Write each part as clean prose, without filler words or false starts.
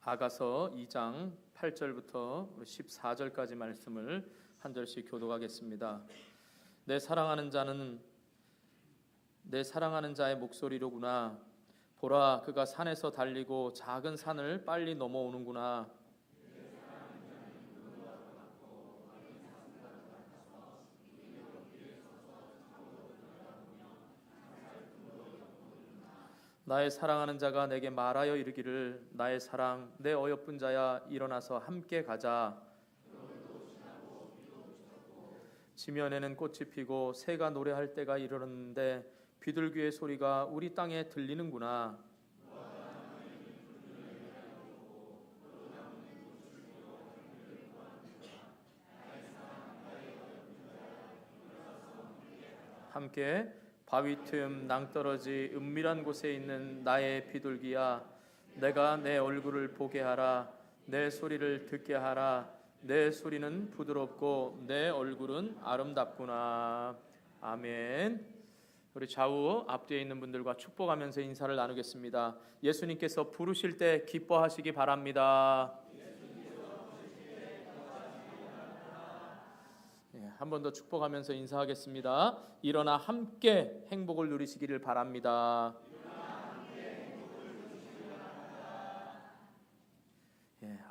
아가서 2장 8절부터 14절까지 말씀을 한 절씩 교독하겠습니다. 내 사랑하는 자의 목소리로구나. 보라, 그가 산에서 달리고 작은 산을 빨리 넘어오는구나. 나의 사랑하는 자가 내게 말하여 이르기를, 나의 사랑, 내 어여쁜 자야, 일어나서 함께 가자. 지면에는 꽃이 피고 새가 노래할 때가 이르렀는데 비둘기의 소리가 우리 땅에 들리는구나. 함께 바위 틈 낭떠러지 은밀한 곳에 있는 나의 비둘기야, 내가 내 얼굴을 보게 하라. 내 소리를 듣게 하라. 내 소리는 부드럽고 내 얼굴은 아름답구나. 아멘. 우리 좌우 앞뒤에 있는 분들과 축복하면서 인사를 나누겠습니다. 예수님께서 부르실 때 기뻐하시기 바랍니다. 한 번 더 축복하면서 인사하겠습니다. 일어나 함께 행복을 누리시기를 바랍니다.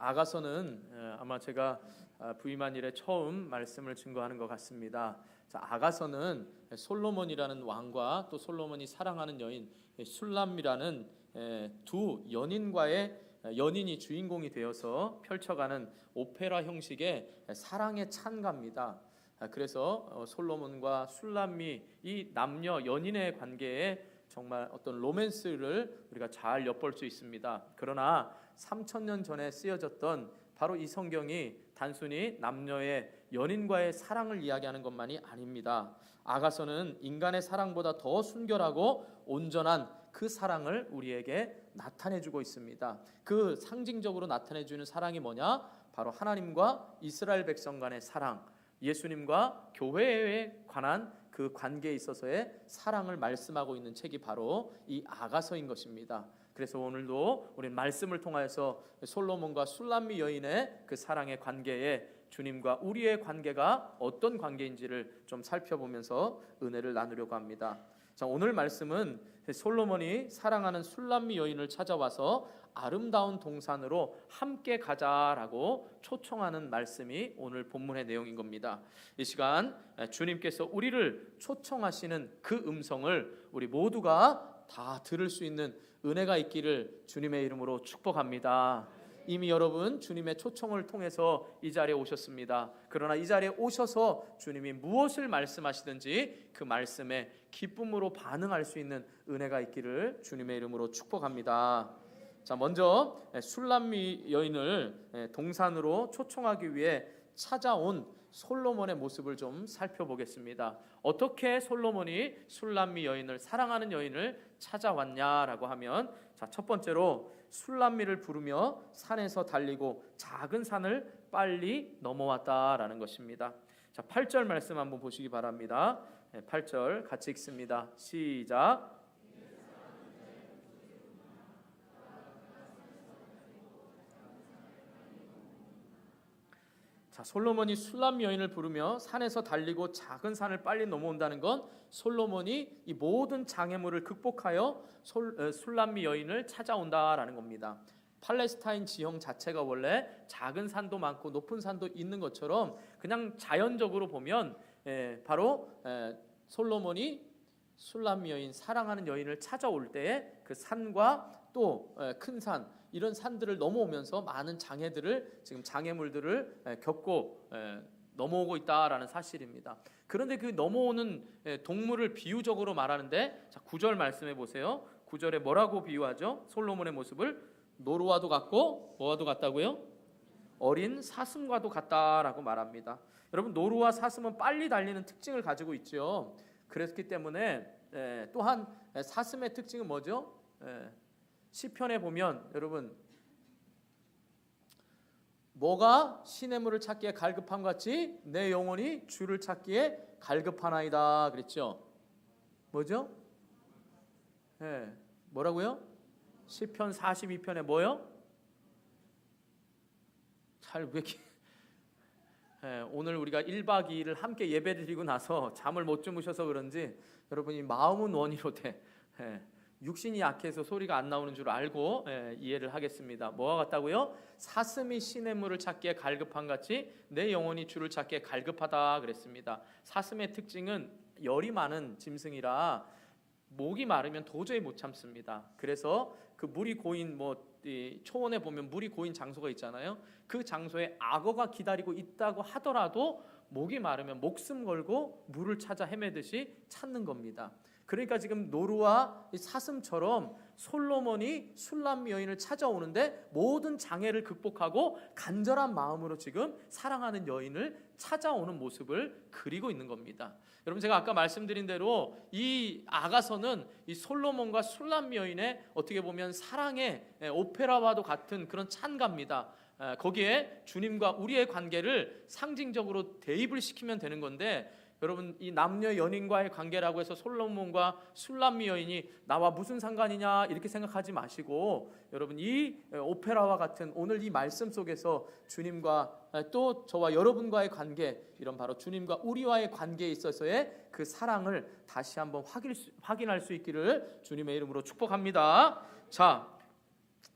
아가서는 아마 제가 부임한 이래 처음 말씀을 증거하는 것 같습니다. 자, 아가서는 솔로몬이라는 왕과 또 솔로몬이 사랑하는 여인 술람이라는 두 연인이 주인공이 되어서 펼쳐가는 오페라 형식의 사랑의 찬가입니다. 그래서 솔로몬과 술람미 이 남녀 연인의 관계에 정말 어떤 로맨스를 우리가 잘 엿볼 수 있습니다. 그러나 3000년 전에 쓰여졌던 바로 이 성경이 단순히 남녀의 연인과의 사랑을 이야기하는 것만이 아닙니다. 아가서는 인간의 사랑보다 더 순결하고 온전한 그 사랑을 우리에게 나타내주고 있습니다. 그 상징적으로 나타내주는 사랑이 뭐냐? 바로 하나님과 이스라엘 백성 간의 사랑, 예수님과 교회에 관한 그 관계에 있어서의 사랑을 말씀하고 있는 책이 바로 이 아가서인 것입니다. 그래서 오늘도 우리는 말씀을 통하여서 솔로몬과 술람미 여인의 그 사랑의 관계에 주님과 우리의 관계가 어떤 관계인지를 좀 살펴보면서 은혜를 나누려고 합니다. 자, 오늘 말씀은 솔로몬이 사랑하는 술람미 여인을 찾아와서 아름다운 동산으로 함께 가자라고 초청하는 말씀이 오늘 본문의 내용인 겁니다. 이 시간 주님께서 우리를 초청하시는 그 음성을 우리 모두가 다 들을 수 있는 은혜가 있기를 주님의 이름으로 축복합니다. 이미 여러분 주님의 초청을 통해서 이 자리에 오셨습니다. 그러나 이 자리에 오셔서 주님이 무엇을 말씀하시든지 그 말씀에 기쁨으로 반응할 수 있는 은혜가 있기를 주님의 이름으로 축복합니다. 자, 먼저 술람미 여인을 동산으로 초청하기 위해 찾아온 솔로몬의 모습을 좀 살펴보겠습니다. 어떻게 솔로몬이 술람미 여인을, 사랑하는 여인을 찾아왔냐라고 하면, 자, 첫 번째로 술람미를 부르며 산에서 달리고 작은 산을 빨리 넘어왔다라는 것입니다. 자, 8절 말씀 한번 보시기 바랍니다. 8절 같이 읽습니다. 시작. 자, 솔로몬이 술람미 여인을 부르며 산에서 달리고 작은 산을 빨리 넘어온다는 건 솔로몬이 이 모든 장애물을 극복하여 술람미 여인을 찾아온다라는 겁니다. 팔레스타인 지형 자체가 원래 작은 산도 많고 높은 산도 있는 것처럼 그냥 자연적으로 보면 바로 솔로몬이 술람미 여인, 사랑하는 여인을 찾아올 때에 그 산과 또 큰 산, 이런 산들을 넘어오면서 많은 장애들을, 지금 장애물들을 겪고 넘어오고 있다라는 사실입니다. 그런데 그 넘어오는 동물을 비유적으로 말하는데, 자, 9절 말씀해 보세요. 9절에 뭐라고 비유하죠? 솔로몬의 모습을 노루와도 같고 뭐와도 같다고요? 어린 사슴과도 같다라고 말합니다. 여러분, 노루와 사슴은 빨리 달리는 특징을 가지고 있죠. 그렇기 때문에 또한 사슴의 특징은 뭐죠? 시편에 보면 여러분, 뭐가 시냇물을 찾기에 갈급함 같이 내 영혼이 주를 찾기에 갈급하나이다 그랬죠. 뭐죠? 뭐라고요? 시편 42편에 뭐요? 잘 왜 오늘 우리가 1박 2일을 함께 예배드리고 나서 잠을 못 주무셔서 그런지 여러분이 마음은 원이로되 육신이 약해서 소리가 안 나오는 줄 알고 이해를 하겠습니다. 뭐와 같다고요? 사슴이 시냇물을 찾기에 갈급한 같이 내 영혼이 주를 찾기에 갈급하다 그랬습니다. 사슴의 특징은 열이 많은 짐승이라 목이 마르면 도저히 못 참습니다. 그래서 그 물이 고인 초원에 보면 물이 고인 장소가 있잖아요. 그 장소에 악어가 기다리고 있다고 하더라도 목이 마르면 목숨 걸고 물을 찾아 헤매듯이 찾는 겁니다. 그러니까 지금 노루와 사슴처럼 솔로몬이 술람 여인을 찾아오는데 모든 장애를 극복하고 간절한 마음으로 지금 사랑하는 여인을 찾아오는 모습을 그리고 있는 겁니다. 여러분, 제가 아까 말씀드린 대로 이 아가서는 이 솔로몬과 술람 여인의 어떻게 보면 사랑의 오페라와도 같은 그런 찬가입니다. 거기에 주님과 우리의 관계를 상징적으로 대입을 시키면 되는 건데, 여러분, 이 남녀 연인과의 관계라고 해서 솔로몬과 술람 여인이 나와 무슨 상관이냐 이렇게 생각하지 마시고, 여러분, 이 오페라와 같은 오늘 이 말씀 속에서 주님과 또 저와 여러분과의 관계, 이런 바로 주님과 우리와의 관계에 있어서의 그 사랑을 다시 한번 확인할 수 있기를 주님의 이름으로 축복합니다. 자,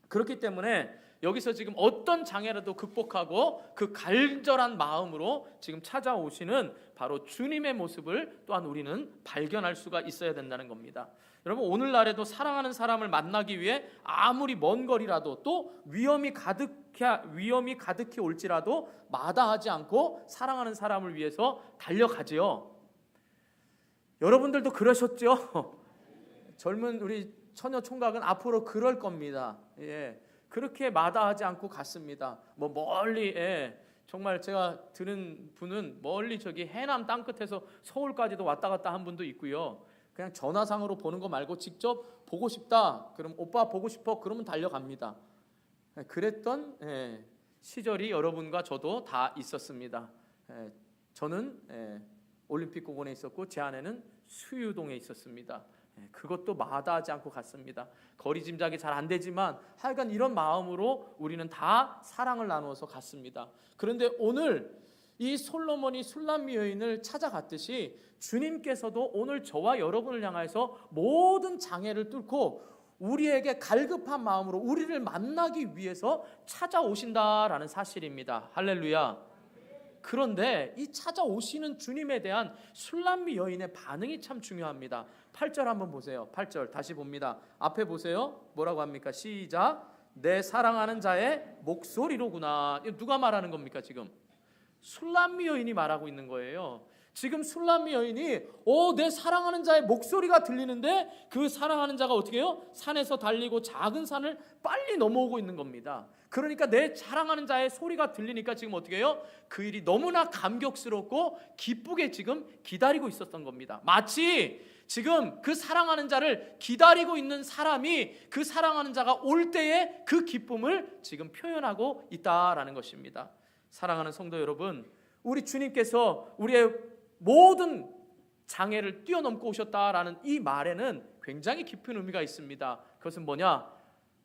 그렇기 때문에 여기서 지금 어떤 장애라도 극복하고 그 간절한 마음으로 지금 찾아오시는 바로 주님의 모습을 또한 우리는 발견할 수가 있어야 된다는 겁니다. 여러분, 오늘날에도 사랑하는 사람을 만나기 위해 아무리 먼 거리라도 또 위험이 가득히 올지라도 마다하지 않고 사랑하는 사람을 위해서 달려가지요. 여러분들도 그러셨죠? 젊은 우리 처녀 총각은 앞으로 그럴 겁니다. 그렇게 마다하지 않고 갔습니다. 멀리, 정말 제가 들은 분은 멀리 저기 해남 땅끝에서 서울까지도 왔다 갔다 한 분도 있고요. 그냥 전화상으로 보는 거 말고 직접 보고 싶다, 그럼 오빠 보고 싶어, 그러면 달려갑니다. 그랬던 시절이 여러분과 저도 다 있었습니다. 저는 올림픽공원에 있었고 제 아내는 수유동에 있었습니다. 그것도 마다하지 않고 갔습니다. 거리 짐작이 잘 안 되지만 하여간 이런 마음으로 우리는 다 사랑을 나누어서 갔습니다. 그런데 오늘 이 솔로몬이 술람 여인을 찾아갔듯이 주님께서도 오늘 저와 여러분을 향해서 모든 장애를 뚫고 우리에게 갈급한 마음으로 우리를 만나기 위해서 찾아오신다라는 사실입니다. 할렐루야. 그런데 이 찾아오시는 주님에 대한 술람 여인의 반응이 참 중요합니다. 8절 한번 보세요. 8절 다시 봅니다. 앞에 보세요. 뭐라고 합니까? 시작. 내 사랑하는 자의 목소리로구나. 이거 누가 말하는 겁니까? 지금 술람 여인이 말하고 있는 거예요. 지금 술람 여인이 내 사랑하는 자의 목소리가 들리는데 그 사랑하는 자가 어떻게 해요? 산에서 달리고 작은 산을 빨리 넘어오고 있는 겁니다. 그러니까 내 사랑하는 자의 소리가 들리니까 지금 어떻게 해요? 그 일이 너무나 감격스럽고 기쁘게 지금 기다리고 있었던 겁니다. 마치 지금 그 사랑하는 자를 기다리고 있는 사람이 그 사랑하는 자가 올 때의 그 기쁨을 지금 표현하고 있다라는 것입니다. 사랑하는 성도 여러분, 우리 주님께서 우리의 모든 장애를 뛰어넘고 오셨다라는 이 말에는 굉장히 깊은 의미가 있습니다. 그것은 뭐냐?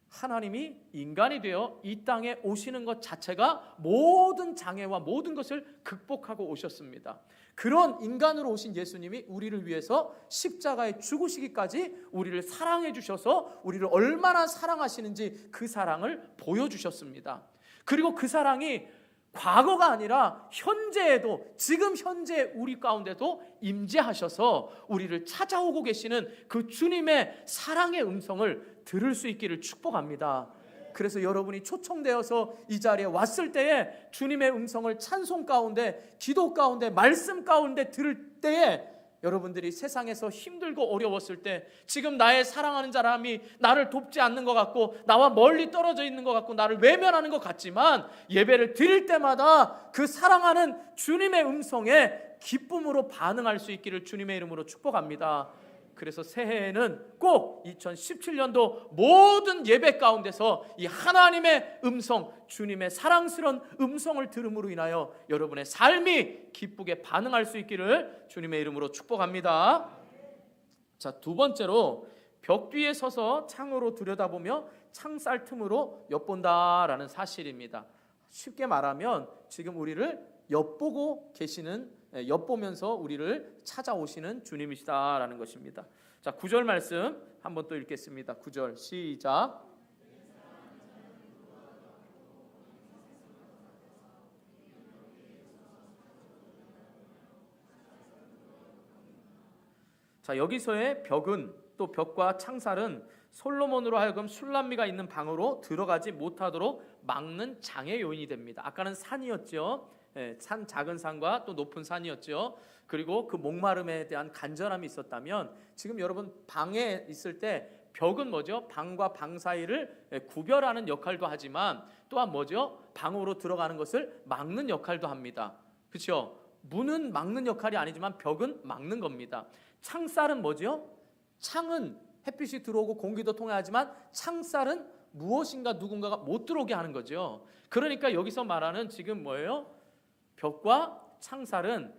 하나님이 인간이 되어 이 땅에 오시는 것 자체가 모든 장애와 모든 것을 극복하고 오셨습니다. 그런 인간으로 오신 예수님이 우리를 위해서 십자가에 죽으시기까지 우리를 사랑해 주셔서 우리를 얼마나 사랑하시는지 그 사랑을 보여주셨습니다. 그리고 그 사랑이 과거가 아니라 현재에도, 지금 현재 우리 가운데도 임재하셔서 우리를 찾아오고 계시는 그 주님의 사랑의 음성을 들을 수 있기를 축복합니다. 그래서 여러분이 초청되어서 이 자리에 왔을 때에 주님의 음성을 찬송 가운데, 기도 가운데, 말씀 가운데 들을 때에 여러분들이 세상에서 힘들고 어려웠을 때, 지금 나의 사랑하는 사람이 나를 돕지 않는 것 같고 나와 멀리 떨어져 있는 것 같고 나를 외면하는 것 같지만, 예배를 드릴 때마다 그 사랑하는 주님의 음성에 기쁨으로 반응할 수 있기를 주님의 이름으로 축복합니다. 그래서 새해에는 꼭 2017년도 모든 예배 가운데서 이 하나님의 음성, 주님의 사랑스러운 음성을 들음으로 인하여 여러분의 삶이 기쁘게 반응할 수 있기를 주님의 이름으로 축복합니다. 자, 두 번째로 벽 뒤에 서서 창으로 들여다보며 창살 틈으로 엿본다라는 사실입니다. 쉽게 말하면 지금 우리를 엿보고 계시는, 엿보면서 우리를 찾아오시는 주님이시다라는 것입니다. 자, 9절 말씀 한번 또 읽겠습니다. 9절 시작. 자, 여기서의 벽은, 또 벽과 창살은 솔로몬으로 하여금 술람미가 있는 방으로 들어가지 못하도록 막는 장애 요인이 됩니다. 아까는 산이었죠. 산, 작은 산과 또 높은 산이었죠. 그리고 그 목마름에 대한 간절함이 있었다면, 지금 여러분 방에 있을 때 벽은 뭐죠? 방과 방 사이를 구별하는 역할도 하지만 또한 뭐죠? 방으로 들어가는 것을 막는 역할도 합니다. 그렇죠? 문은 막는 역할이 아니지만 벽은 막는 겁니다. 창살은 뭐죠? 창은 햇빛이 들어오고 공기도 통하지만 창살은 무엇인가 누군가가 못 들어오게 하는 거죠. 그러니까 여기서 말하는 지금 뭐예요? 벽과 창살은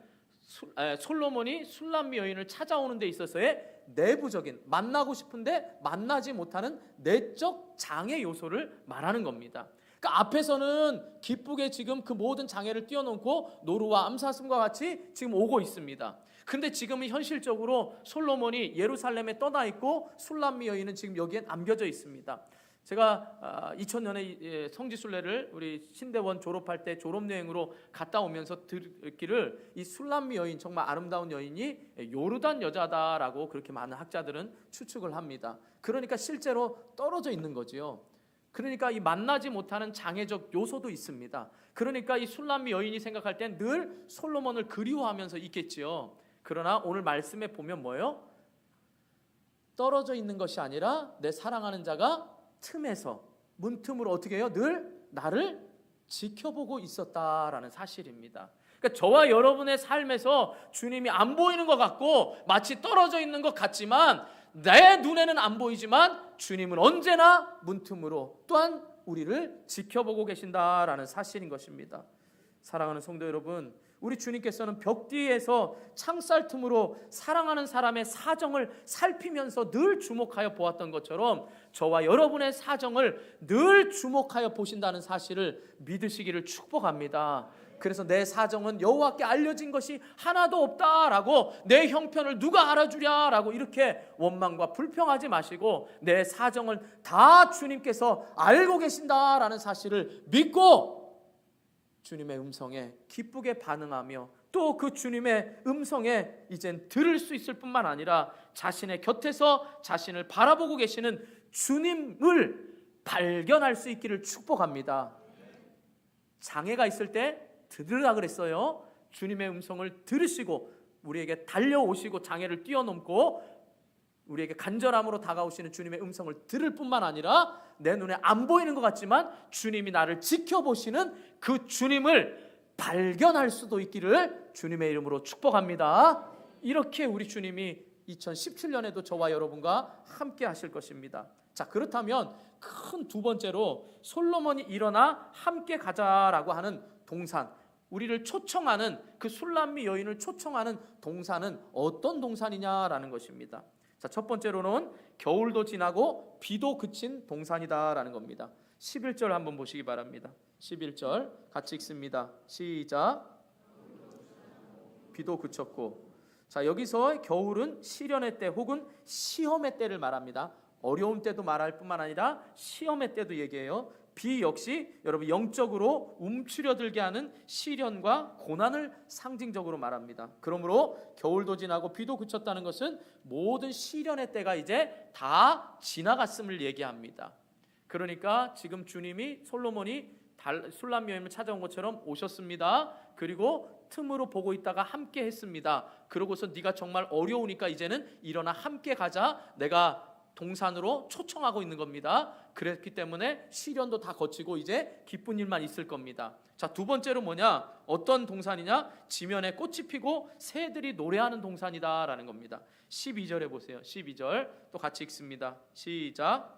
솔로몬이 술람미 여인을 찾아오는 데 있어서의 내부적인, 만나고 싶은데 만나지 못하는 내적 장애 요소를 말하는 겁니다. 그러니까 앞에서는 기쁘게 지금 그 모든 장애를 뛰어넘고 노루와 암사슴과 같이 지금 오고 있습니다. 근데 지금은 현실적으로 솔로몬이 예루살렘에 떠나 있고 술람미 여인은 지금 여기에 남겨져 있습니다. 제가 2000년에 성지순례를 우리 신대원 졸업할 때 졸업여행으로 갔다 오면서 듣기를 이 술람미 여인, 정말 아름다운 여인이 요르단 여자다라고 그렇게 많은 학자들은 추측을 합니다. 그러니까 실제로 떨어져 있는 거지요. 그러니까 이 만나지 못하는 장애적 요소도 있습니다. 그러니까 이 술람미 여인이 생각할 땐 늘 솔로몬을 그리워하면서 있겠지요. 그러나 오늘 말씀에 보면 뭐예요? 떨어져 있는 것이 아니라 내 사랑하는 자가 틈에서, 문틈으로 어떻게 해요? 늘 나를 지켜보고 있었다라는 사실입니다. 그러니까 저와 여러분의 삶에서 주님이 안 보이는 것 같고 마치 떨어져 있는 것 같지만, 내 눈에는 안 보이지만 주님은 언제나 문틈으로 또한 우리를 지켜보고 계신다라는 사실인 것입니다. 사랑하는 성도 여러분, 우리 주님께서는 벽 뒤에서 창살 틈으로 사랑하는 사람의 사정을 살피면서 늘 주목하여 보았던 것처럼 저와 여러분의 사정을 늘 주목하여 보신다는 사실을 믿으시기를 축복합니다. 그래서 내 사정은 여호와께 알려진 것이 하나도 없다라고, 내 형편을 누가 알아주랴라고 이렇게 원망과 불평하지 마시고 내 사정을 다 주님께서 알고 계신다라는 사실을 믿고 주님의 음성에 기쁘게 반응하며 또 그 주님의 음성에 이젠 들을 수 있을 뿐만 아니라 자신의 곁에서 자신을 바라보고 계시는 주님을 발견할 수 있기를 축복합니다. 장애가 있을 때 들으라 그랬어요. 주님의 음성을 들으시고 우리에게 달려오시고 장애를 뛰어넘고 우리에게 간절함으로 다가오시는 주님의 음성을 들을 뿐만 아니라 내 눈에 안 보이는 것 같지만 주님이 나를 지켜보시는 그 주님을 발견할 수도 있기를 주님의 이름으로 축복합니다. 이렇게 우리 주님이 2017년에도 저와 여러분과 함께 하실 것입니다. 자, 그렇다면 큰 두 번째로 솔로몬이 일어나 함께 가자라고 하는 동산, 우리를 초청하는, 그 술람미 여인을 초청하는 동산은 어떤 동산이냐라는 것입니다. 자, 첫 번째로는 겨울도 지나고 비도 그친 동산이다라는 겁니다. 11절 한번 보시기 바랍니다. 11절 같이 읽습니다. 시작. 비도 그쳤고. 자, 여기서 겨울은 시련의 때 혹은 시험의 때를 말합니다. 어려운 때도 말할 뿐만 아니라 시험의 때도 얘기해요. 비 역시 여러분 영적으로 움츠려들게 하는 시련과 고난을 상징적으로 말합니다. 그러므로 겨울도 지나고 비도 그쳤다는 것은 모든 시련의 때가 이제 다 지나갔음을 얘기합니다. 그러니까 지금 주님이 솔로몬이 술람 여인을 찾아온 것처럼 오셨습니다. 그리고 틈으로 보고 있다가 함께 했습니다. 그러고서 네가 정말 어려우니까 이제는 일어나 함께 가자. 내가 동산으로 초청하고 있는 겁니다. 그랬기 때문에 시련도 다 거치고 이제 기쁜 일만 있을 겁니다. 자, 두 번째로 뭐냐? 어떤 동산이냐? 지면에 꽃이 피고 새들이 노래하는 동산이다라는 겁니다. 12절에 보세요. 12절 또 같이 읽습니다. 시작.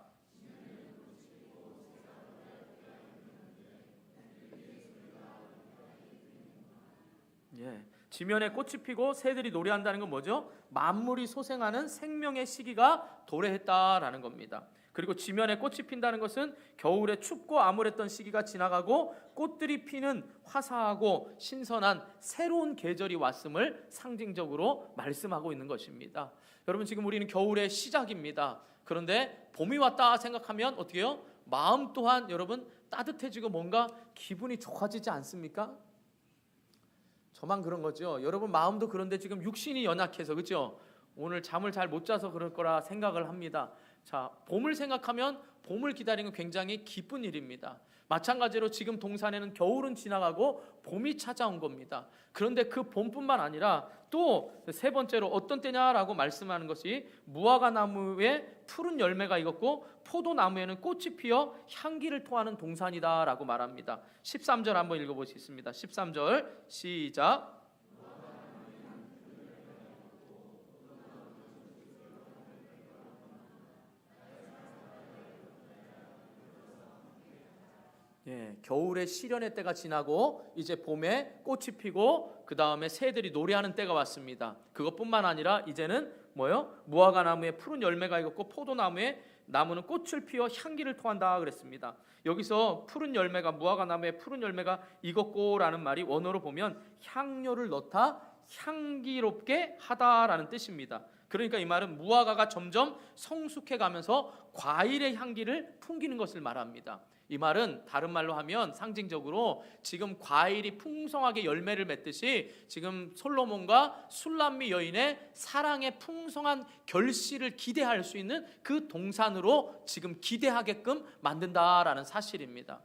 예. 지면에 꽃이 피고 새들이 노래한다는 건 뭐죠? 만물이 소생하는 생명의 시기가 도래했다라는 겁니다. 그리고 지면에 꽃이 핀다는 것은 겨울에 춥고 암울했던 시기가 지나가고 꽃들이 피는 화사하고 신선한 새로운 계절이 왔음을 상징적으로 말씀하고 있는 것입니다. 여러분, 지금 우리는 겨울의 시작입니다. 그런데 봄이 왔다 생각하면 어떻게 해요? 마음 또한 여러분 따뜻해지고 뭔가 기분이 좋아지지 않습니까? 저만 그런 거죠. 여러분 마음도 그런데 지금 육신이 연약해서, 그렇죠? 오늘 잠을 잘 못 자서 그럴 거라 생각을 합니다. 자, 봄을 생각하면 봄을 기다리는 건 굉장히 기쁜 일입니다. 마찬가지로 지금 동산에는 겨울은 지나가고 봄이 찾아온 겁니다. 그런데 그 봄뿐만 아니라 또 세 번째로 어떤 때냐라고 말씀하는 것이 무화과 나무에 푸른 열매가 익었고 포도나무에는 꽃이 피어 향기를 토하는 동산이다라고 말합니다. 13절 한번 읽어보시겠습니다. 13절 시작. 겨울의 시련의 때가 지나고 이제 봄에 꽃이 피고 그 다음에 새들이 노래하는 때가 왔습니다. 그것뿐만 아니라 이제는 뭐요? 무화과 나무에 푸른 열매가 익었고 포도나무에 나무는 꽃을 피워 향기를 토한다 그랬습니다. 여기서 푸른 열매가 무화과 나무에 푸른 열매가 익었고라는 말이 원어로 보면 향료를 넣다 향기롭게 하다라는 뜻입니다. 그러니까 이 말은 무화과가 점점 성숙해 가면서 과일의 향기를 풍기는 것을 말합니다. 이 말은 다른 말로 하면 상징적으로 지금 과일이 풍성하게 열매를 맺듯이 지금 솔로몬과 술람미 여인의 사랑의 풍성한 결실을 기대할 수 있는 그 동산으로 지금 기대하게끔 만든다라는 사실입니다.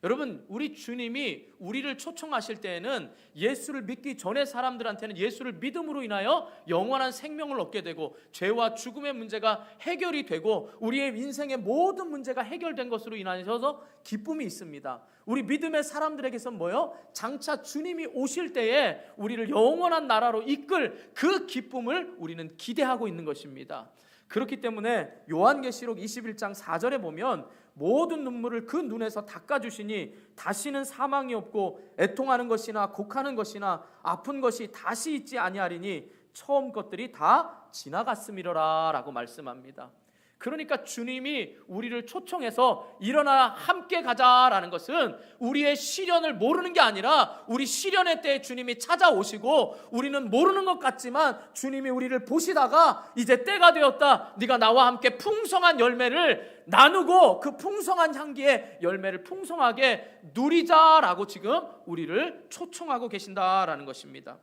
여러분, 우리 주님이 우리를 초청하실 때에는 예수를 믿기 전에 사람들한테는 예수를 믿음으로 인하여 영원한 생명을 얻게 되고 죄와 죽음의 문제가 해결이 되고 우리의 인생의 모든 문제가 해결된 것으로 인하여서 기쁨이 있습니다. 우리 믿음의 사람들에게선 뭐요? 장차 주님이 오실 때에 우리를 영원한 나라로 이끌 그 기쁨을 우리는 기대하고 있는 것입니다. 그렇기 때문에 요한계시록 21장 4절에 보면 모든 눈물을 그 눈에서 닦아주시니 다시는 사망이 없고 애통하는 것이나 곡하는 것이나 아픈 것이 다시 있지 아니하리니 처음 것들이 다 지나갔음이로라 라고 말씀합니다. 그러니까 주님이 우리를 초청해서 일어나 함께 가자라는 것은 우리의 시련을 모르는 게 아니라 우리 시련의 때에 주님이 찾아오시고 우리는 모르는 것 같지만 주님이 우리를 보시다가 이제 때가 되었다, 네가 나와 함께 풍성한 열매를 나누고 그 풍성한 향기의 열매를 풍성하게 누리자라고 지금 우리를 초청하고 계신다라는 것입니다.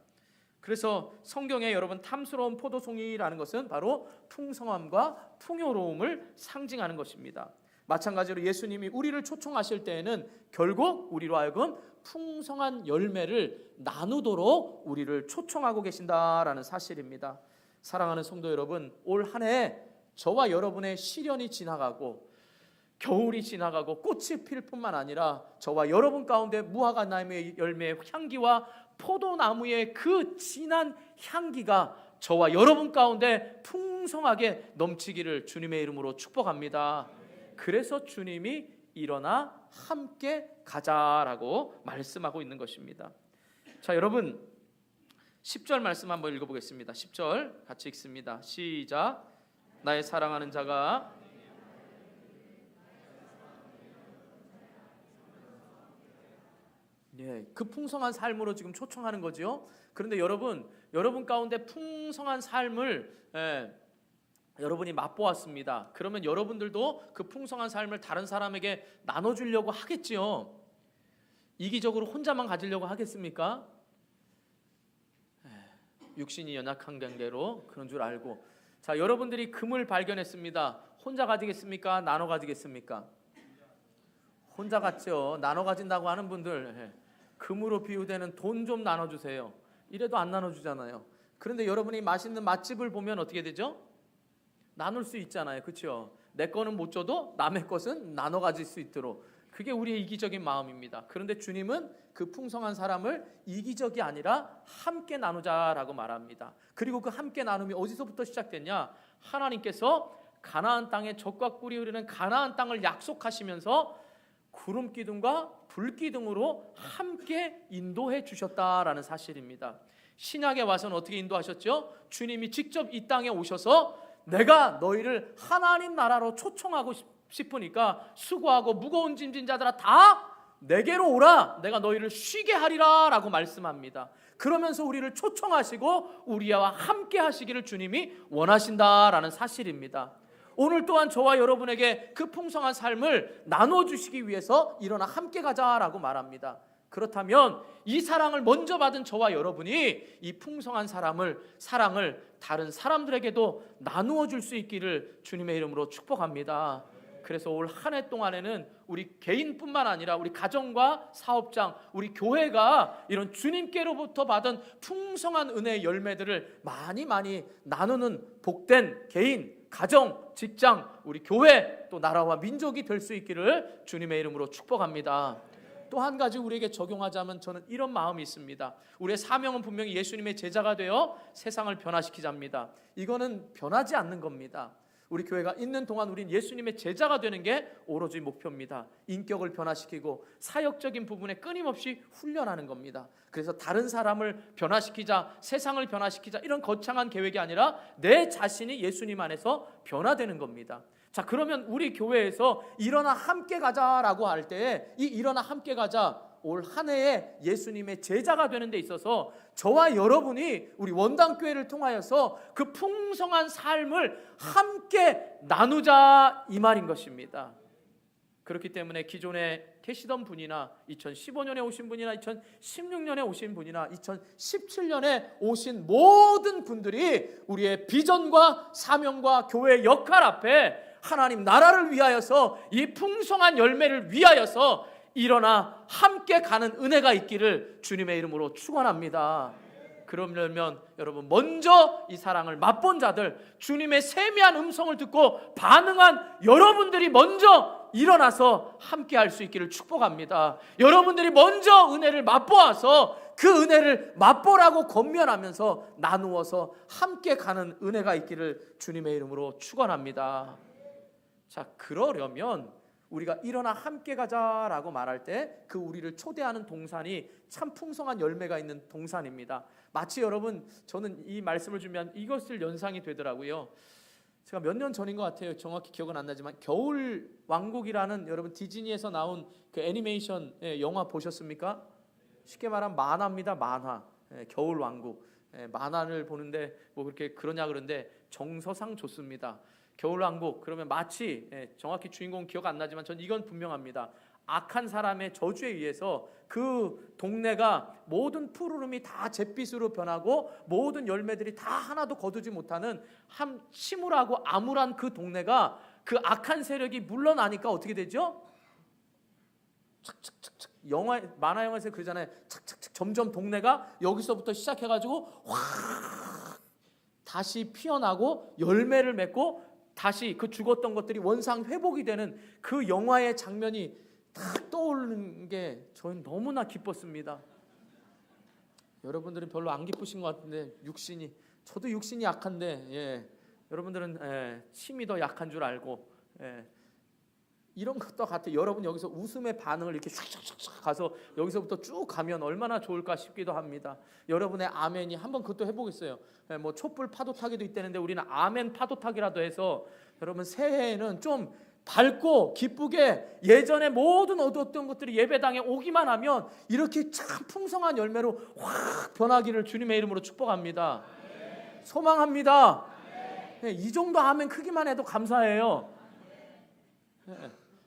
그래서 성경에 여러분 탐스러운 포도송이라는 것은 바로 풍성함과 풍요로움을 상징하는 것입니다. 마찬가지로 예수님이 우리를 초청하실 때에는 결국 우리로 하여금 풍성한 열매를 나누도록 우리를 초청하고 계신다라는 사실입니다. 사랑하는 성도 여러분, 올 한 해 저와 여러분의 시련이 지나가고 겨울이 지나가고 꽃이 필 뿐만 아니라 저와 여러분 가운데 무화과 나무의 열매의 향기와 포도나무의 그 진한 향기가 저와 여러분 가운데 풍성하게 넘치기를 주님의 이름으로 축복합니다. 그래서 주님이 일어나 함께 가자라고 말씀하고 있는 것입니다. 자, 여러분 10절 말씀 한번 읽어보겠습니다. 10절 같이 읽습니다. 시작. 나의 사랑하는 자가 그 풍성한 삶으로 지금 초청하는 거죠. 그런데 여러분 가운데 풍성한 삶을 여러분이 맛보았습니다. 그러면 여러분들도 그 풍성한 삶을 다른 사람에게 나눠주려고 하겠지요. 이기적으로 혼자만 가지려고 하겠습니까? 육신이 연약한 관계로 그런 줄 알고. 자, 여러분들이 금을 발견했습니다. 혼자 가지겠습니까? 나눠 가지겠습니까? 혼자 갔죠. 나눠 가진다고 하는 분들 금으로 비유되는 돈 좀 나눠주세요. 이래도 안 나눠주잖아요. 그런데 여러분이 맛있는 맛집을 보면 어떻게 되죠? 나눌 수 있잖아요. 그렇죠? 내 거는 못 줘도 남의 것은 나눠 가질 수 있도록. 그게 우리의 이기적인 마음입니다. 그런데 주님은 그 풍성한 사람을 이기적이 아니라 함께 나누자라고 말합니다. 그리고 그 함께 나눔이 어디서부터 시작됐냐? 하나님께서 가나안 땅에 젖과 꿀이 흐르는 가나안 땅을 약속하시면서 구름 기둥과 불 기둥으로 함께 인도해 주셨다라는 사실입니다. 신약에 와서는 어떻게 인도하셨죠? 주님이 직접 이 땅에 오셔서 내가 너희를 하나님 나라로 초청하고 싶으니까 수고하고 무거운 짐진 자들아 다 내게로 오라, 내가 너희를 쉬게 하리라 라고 말씀합니다. 그러면서 우리를 초청하시고 우리와 함께 하시기를 주님이 원하신다라는 사실입니다. 오늘 또한 저와 여러분에게 그 풍성한 삶을 나눠주시기 위해서 일어나 함께 가자라고 말합니다. 그렇다면 이 사랑을 먼저 받은 저와 여러분이 이 풍성한 사랑을 다른 사람들에게도 나누어 줄 수 있기를 주님의 이름으로 축복합니다. 그래서 올 한 해 동안에는 우리 개인뿐만 아니라 우리 가정과 사업장, 우리 교회가 이런 주님께로부터 받은 풍성한 은혜의 열매들을 많이 나누는 복된 개인, 가정, 직장, 우리 교회, 또 나라와 민족이 될 수 있기를 주님의 이름으로 축복합니다. 또 한 가지 우리에게 적용하자면 저는 이런 마음이 있습니다. 우리의 사명은 분명히 예수님의 제자가 되어 세상을 변화시키자입니다. 이거는 변하지 않는 겁니다. 우리 교회가 있는 동안 우린 예수님의 제자가 되는 게 오로지 목표입니다. 인격을 변화시키고 사역적인 부분에 끊임없이 훈련하는 겁니다. 그래서 다른 사람을 변화시키자, 세상을 변화시키자 이런 거창한 계획이 아니라 내 자신이 예수님 안에서 변화되는 겁니다. 자, 그러면 우리 교회에서 일어나 함께 가자라고 할 때 이 일어나 함께 가자, 올 한 해에 예수님의 제자가 되는 데 있어서 저와 여러분이 우리 원당교회를 통하여서 그 풍성한 삶을 함께 나누자 이 말인 것입니다. 그렇기 때문에 기존에 계시던 분이나 2015년에 오신 분이나 2016년에 오신 분이나 2017년에 오신 모든 분들이 우리의 비전과 사명과 교회의 역할 앞에 하나님 나라를 위하여서 이 풍성한 열매를 위하여서 일어나 함께 가는 은혜가 있기를 주님의 이름으로 축원합니다. 그러려면 여러분 먼저 이 사랑을 맛본 자들, 주님의 세미한 음성을 듣고 반응한 여러분들이 먼저 일어나서 함께 할 수 있기를 축복합니다. 여러분들이 먼저 은혜를 맛보아서 그 은혜를 맛보라고 권면하면서 나누어서 함께 가는 은혜가 있기를 주님의 이름으로 축원합니다. 자, 그러려면 우리가 일어나 함께 가자라고 말할 때 그 우리를 초대하는 동산이 참 풍성한 열매가 있는 동산입니다. 마치 여러분, 저는 이 말씀을 준비한 이것을 연상이 되더라고요. 제가 몇 년 전인 것 같아요. 정확히 기억은 안 나지만 겨울 왕국이라는 여러분 디즈니에서 나온 그 애니메이션 영화 보셨습니까? 쉽게 말하면 만화입니다. 만화. 겨울 왕국. 만화를 보는데 뭐 그렇게 그러냐 그런데 정서상 좋습니다. 겨울왕국 그러면 마치 정확히 주인공 기억 안 나지만 전 이건 분명합니다. 악한 사람의 저주에 의해서 그 동네가 모든 푸르름이 다 잿빛으로 변하고 모든 열매들이 다 하나도 거두지 못하는 한 침울하고 암울한 그 동네가 그 악한 세력이 물러나니까 어떻게 되죠? 착착착착 만화 영화에서 그러잖아요. 착착착 점점 동네가 여기서부터 시작해가지고 확 다시 피어나고 열매를 맺고 다시 그 죽었던 것들이 원상 회복이 되는 그 영화의 장면이 딱 떠오르는 게 저는 너무나 기뻤습니다. 여러분들은 별로 안 기쁘신 것 같은데 육신이, 저도 육신이 약한데 여러분들은 힘이 더 약한 줄 알고 이런 것도 같아요. 여러분 여기서 웃음의 반응을 이렇게 샥샥샥 가서 여기서부터 쭉 가면 얼마나 좋을까 싶기도 합니다. 여러분의 아멘이 한번 그것도 해보겠어요. 뭐 촛불 파도 타기도 있다는데 우리는 아멘 파도 타기라도 해서 여러분 새해에는 좀 밝고 기쁘게 예전에 모든 어두웠던 것들이 예배당에 오기만 하면 이렇게 참 풍성한 열매로 확 변하기를 주님의 이름으로 축복합니다. 소망합니다. 이 정도 아멘 크기만 해도 감사해요.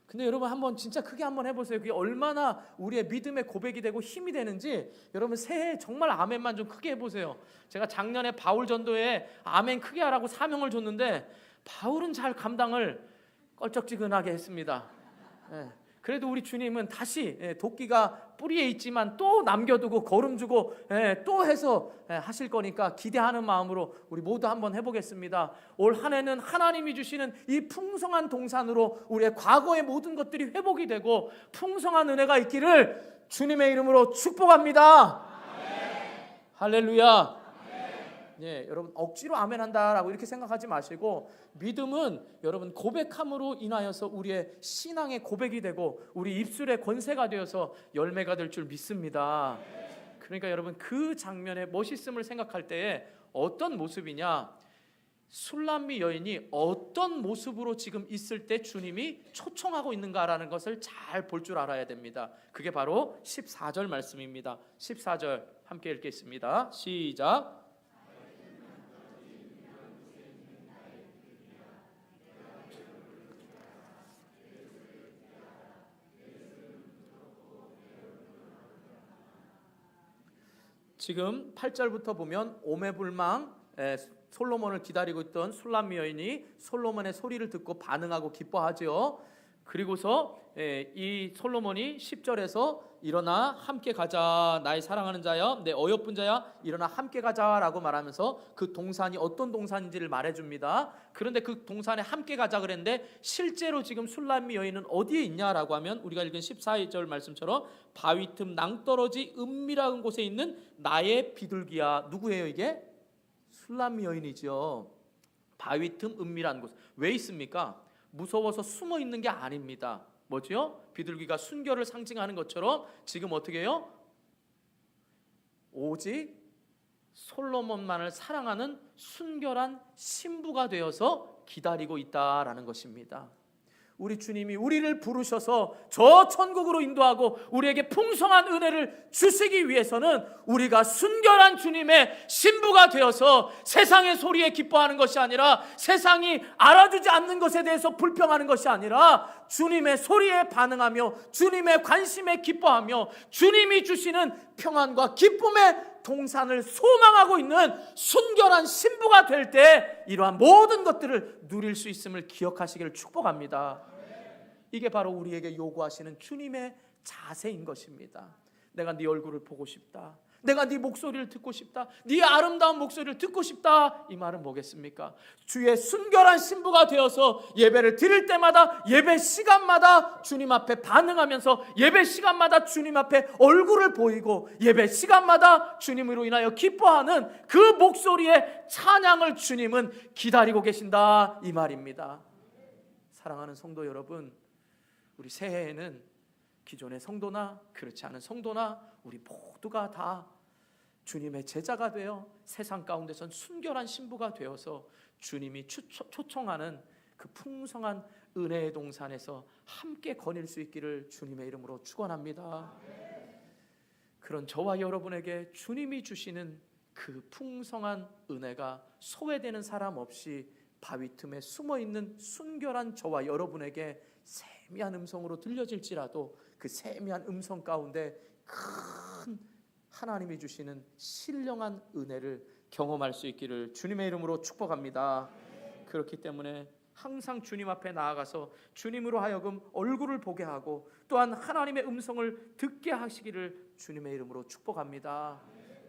근데 여러분 한번 진짜 크게 한번 해보세요. 그게 얼마나 우리의 믿음의 고백이 되고 힘이 되는지 여러분 새해 정말 아멘만 좀 크게 해보세요. 제가 작년에 바울 전도에 아멘 크게 하라고 사명을 줬는데 바울은 잘 감당을 껄쩍지근하게 했습니다. 그래도 우리 주님은 다시 도끼가 뿌리에 있지만 또 남겨두고 거름 주고 또 해서 하실 거니까 기대하는 마음으로 우리 모두 한번 해보겠습니다. 올 한 해는 하나님이 주시는 이 풍성한 동산으로 우리의 과거의 모든 것들이 회복이 되고 풍성한 은혜가 있기를 주님의 이름으로 축복합니다. 할렐루야. 여러분 억지로 아멘한다라고 이렇게 생각하지 마시고 믿음은 여러분 고백함으로 인하여서 우리의 신앙의 고백이 되고 우리 입술의 권세가 되어서 열매가 될 줄 믿습니다. 그러니까 여러분 그 장면의 멋있음을 생각할 때에 어떤 모습이냐, 술람미 여인이 어떤 모습으로 지금 있을 때 주님이 초청하고 있는가라는 것을 잘 볼 줄 알아야 됩니다. 그게 바로 14절 말씀입니다. 14절 함께 읽겠습니다. 시작. 지금 8절부터 보면 오매불망 솔로몬을 기다리고 있던 술람미 여인이 솔로몬의 소리를 듣고 반응하고 기뻐하죠. 그리고서 이 솔로몬이 10절에서 일어나 함께 가자, 나의 사랑하는 자여, 내 어여쁜 자야, 일어나 함께 가자라고 말하면서 그 동산이 어떤 동산인지를 말해줍니다. 그런데 그 동산에 함께 가자 그랬는데 실제로 지금 술람미 여인은 어디에 있냐라고 하면 우리가 읽은 14절 말씀처럼 바위 틈 낭떠러지 은밀한 곳에 있는 나의 비둘기야. 누구예요 이게? 술람미 여인이죠. 바위 틈 은밀한 곳. 왜 있습니까? 무서워서 숨어 있는 게 아닙니다. 뭐죠? 비둘기가 순결을 상징하는 것처럼 지금 어떻게 해요? 오직 솔로몬만을 사랑하는 순결한 신부가 되어서 기다리고 있다라는 것입니다. 우리 주님이 우리를 부르셔서 저 천국으로 인도하고 우리에게 풍성한 은혜를 주시기 위해서는 우리가 순결한 주님의 신부가 되어서 세상의 소리에 기뻐하는 것이 아니라 세상이 알아주지 않는 것에 대해서 불평하는 것이 아니라 주님의 소리에 반응하며 주님의 관심에 기뻐하며 주님이 주시는 평안과 기쁨의 동산을 소망하고 있는 순결한 신부가 될 때 이러한 모든 것들을 누릴 수 있음을 기억하시기를 축복합니다. 이게 바로 우리에게 요구하시는 주님의 자세인 것입니다. 내가 네 얼굴을 보고 싶다. 내가 네 목소리를 듣고 싶다. 네 아름다운 목소리를 듣고 싶다. 이 말은 뭐겠습니까? 주의 순결한 신부가 되어서 예배를 드릴 때마다 예배 시간마다 주님 앞에 반응하면서 예배 시간마다 주님 앞에 얼굴을 보이고 예배 시간마다 주님으로 인하여 기뻐하는 그 목소리의 찬양을 주님은 기다리고 계신다 이 말입니다. 사랑하는 성도 여러분, 우리 새해에는 기존의 성도나 그렇지 않은 성도나 우리 모두가 다 주님의 제자가 되어 세상 가운데선 순결한 신부가 되어서 주님이 초청하는 그 풍성한 은혜의 동산에서 함께 거닐 수 있기를 주님의 이름으로 축원합니다. 그런 저와 여러분에게 주님이 주시는 그 풍성한 은혜가 소외되는 사람 없이 바위 틈에 숨어있는 순결한 저와 여러분에게 세미한 음성으로 들려질지라도 그 세미한 음성 가운데 큰 하나님이 주시는 신령한 은혜를 경험할 수 있기를 주님의 이름으로 축복합니다. 그렇기 때문에 항상 주님 앞에 나아가서 주님으로 하여금 얼굴을 보게 하고 또한 하나님의 음성을 듣게 하시기를 주님의 이름으로 축복합니다.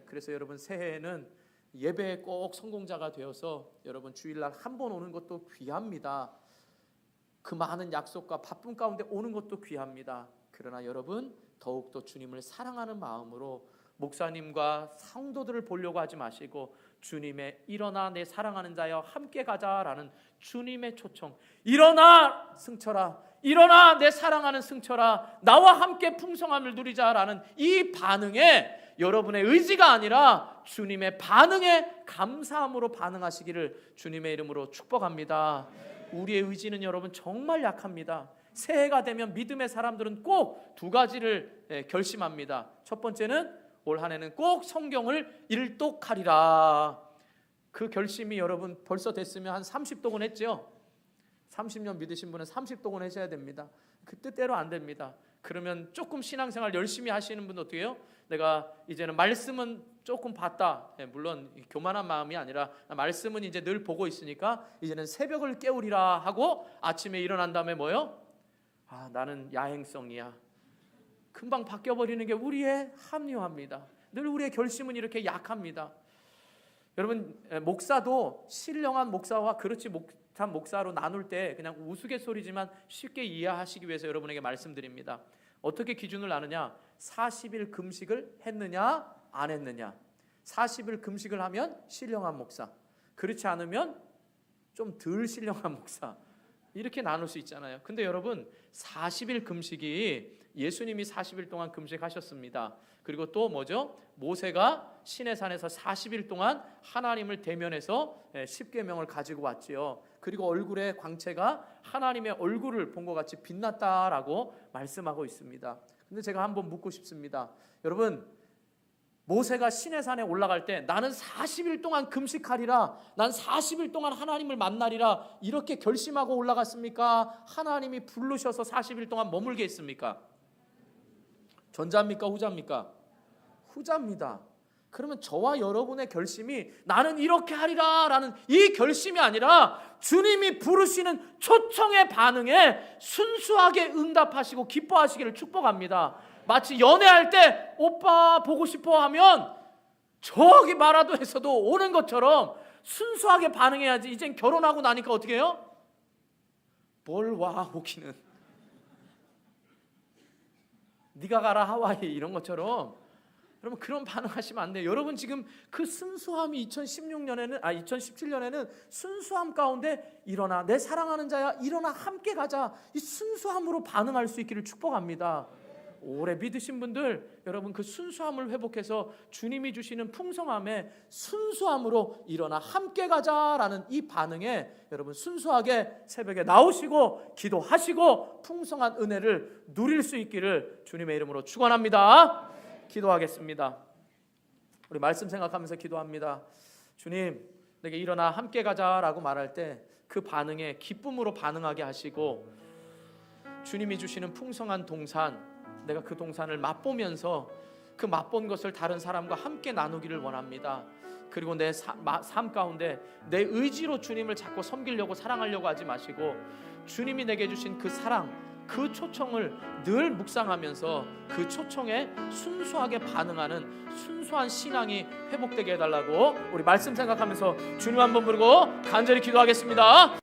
그래서 여러분 새해에는 예배에 꼭 성공자가 되어서 여러분 주일날 한 번 오는 것도 귀합니다. 그 많은 약속과 바쁜 가운데 오는 것도 귀합니다. 그러나 여러분 더욱더 주님을 사랑하는 마음으로 목사님과 성도들을 보려고 하지 마시고 주님의 일어나 내 사랑하는 자여 함께 가자라는 주님의 초청, 일어나 승철아, 일어나 내 사랑하는 승철아, 나와 함께 풍성함을 누리자라는 이 반응에 여러분의 의지가 아니라 주님의 반응에 감사함으로 반응하시기를 주님의 이름으로 축복합니다. 우리의 의지는 여러분 정말 약합니다. 새해가 되면 믿음의 사람들은 꼭 두 가지를 결심합니다. 첫 번째는 올 한 해는 꼭 성경을 일독하리라. 그 결심이 여러분 벌써 됐으면 한 30독은 했죠. 30년 믿으신 분은 30독은 하셔야 됩니다. 그 뜻대로 안 됩니다. 그러면 조금 신앙생활 열심히 하시는 분도 어떻게 해요? 내가 이제는 말씀은 조금 봤다. 물론 교만한 마음이 아니라 말씀은 이제 늘 보고 있으니까 이제는 새벽을 깨우리라 하고 아침에 일어난 다음에 뭐요? 나는 야행성이야. 금방 바뀌어버리는 게 우리의 합리화입니다. 늘 우리의 결심은 이렇게 약합니다. 여러분 목사도 신령한 목사와 그렇지 못한 목사로 나눌 때 그냥 우스갯소리지만 쉽게 이해하시기 위해서 여러분에게 말씀드립니다. 어떻게 기준을 나누냐? 40일 금식을 했느냐 안 했느냐. 40일 금식을 하면 신령한 목사, 그렇지 않으면 좀 덜 신령한 목사, 이렇게 나눌 수 있잖아요. 근데 여러분 40일 금식이 예수님이 40일 동안 금식하셨습니다. 그리고 또 뭐죠? 모세가 시내산에서 40일 동안 하나님을 대면해서 십계명을 가지고 왔지요. 그리고 얼굴에 광채가 하나님의 얼굴을 본 것 같이 빛났다라고 말씀하고 있습니다. 근데 제가 한번 묻고 싶습니다. 여러분, 모세가 시내산에 올라갈 때 나는 40일 동안 금식하리라, 난 40일 동안 하나님을 만나리라 이렇게 결심하고 올라갔습니까? 하나님이 부르셔서 40일 동안 머물게 했습니까? 전자입니까? 후자입니까? 후자입니다. 그러면 저와 여러분의 결심이 나는 이렇게 하리라 라는 이 결심이 아니라 주님이 부르시는 초청의 반응에 순수하게 응답하시고 기뻐하시기를 축복합니다. 마치 연애할 때 오빠 보고 싶어 하면 저기 마라도에서도 오는 것처럼 순수하게 반응해야지. 이젠 결혼하고 나니까 어떻게 해요? 뭘 와 오기는, 네가 가라 하와이 이런 것처럼. 여러분 그런 반응하시면 안 돼요. 여러분 지금 그 순수함이 2017년에는 순수함 가운데 일어나 내 사랑하는 자야 일어나 함께 가자, 이 순수함으로 반응할 수 있기를 축복합니다. 오래 믿으신 분들, 여러분 그 순수함을 회복해서 주님이 주시는 풍성함에 순수함으로 일어나 함께 가자라는 이 반응에 여러분 순수하게 새벽에 나오시고 기도하시고 풍성한 은혜를 누릴 수 있기를 주님의 이름으로 축원합니다. 기도하겠습니다. 우리 말씀 생각하면서 기도합니다. 주님, 내게 일어나 함께 가자라고 말할 때 그 반응에 기쁨으로 반응하게 하시고, 주님이 주시는 풍성한 동산, 내가 그 동산을 맛보면서 그 맛본 것을 다른 사람과 함께 나누기를 원합니다. 그리고 내 삶 가운데 내 의지로 주님을 자꾸 섬기려고 사랑하려고 하지 마시고, 주님이 내게 주신 그 사랑, 그 초청을 늘 묵상하면서 그 초청에 순수하게 반응하는 순수한 신앙이 회복되게 해달라고 우리 말씀 생각하면서 주님 한번 부르고 간절히 기도하겠습니다.